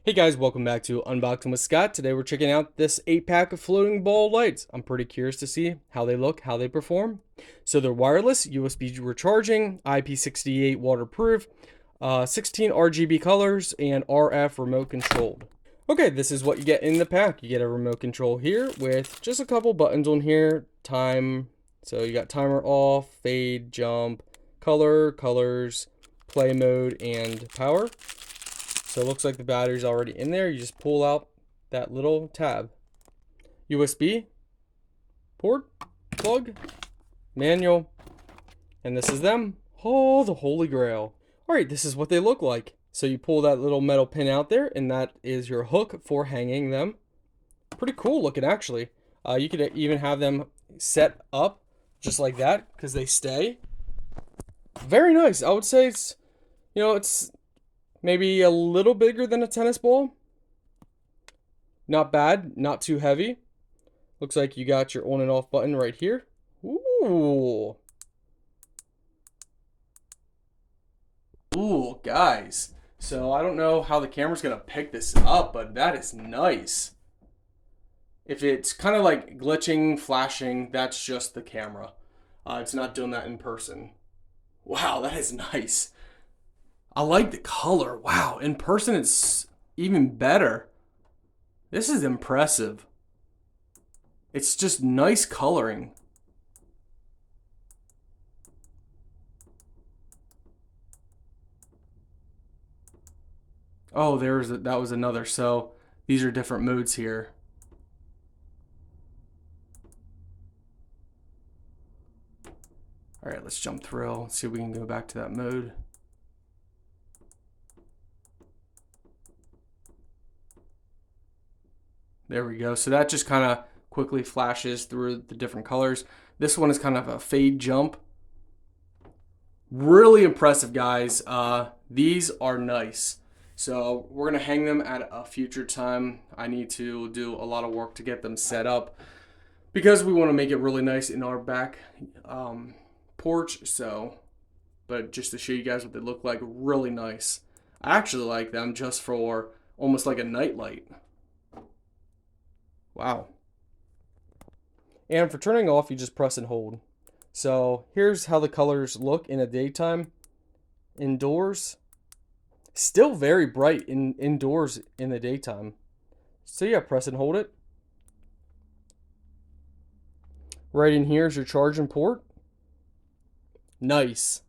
Hey guys, welcome back to Unboxing with Scott. Today we're checking out this 8-pack of floating ball lights. I'm pretty curious to see how they look, how they perform. So they're wireless, USB recharging, IP68 waterproof, 16 RGB colors, and RF remote controlled. Okay, this is what you get in the pack. You get a remote control here with just a couple buttons on here. Time, so you got timer off, fade, jump, color, colors, play mode, and power. So it looks like the battery's already in there. You just pull out that little tab. USB, port, plug, manual, and this is them. Oh, the holy grail. All right, this is what they look like. So you pull that little metal pin out there, and that is your hook for hanging them. Pretty cool looking, actually. You could even have them set up just like that because they stay. Very nice. I would say it's maybe a little bigger than a tennis ball. Not bad, not too heavy. Looks like you got your on and off button right here. Ooh. Ooh, guys. So I don't know how the camera's gonna pick this up, but that is nice. If it's kind of like glitching, flashing, that's just the camera. It's not doing that in person. Wow, that is nice. I like the color. Wow, in person it's even better. This is impressive. It's just nice coloring. Oh, that was another. So these are different modes here. All right, let's jump through. Let's see if we can go back to that mode. There we go. So that just kind of quickly flashes through the different colors. This one is kind of a fade jump. Really impressive, guys. These are nice. So we're going to hang them at a future time. I need to do a lot of work to get them set up because we want to make it really nice in our back porch. But just to show you guys what they look like, really nice. I actually like them just for almost like a night light. Wow. And for turning off, you just press and hold. So here's how the colors look in the daytime. Indoors, still very bright indoors in the daytime. So yeah, press and hold it. Right in here is your charging port. Nice.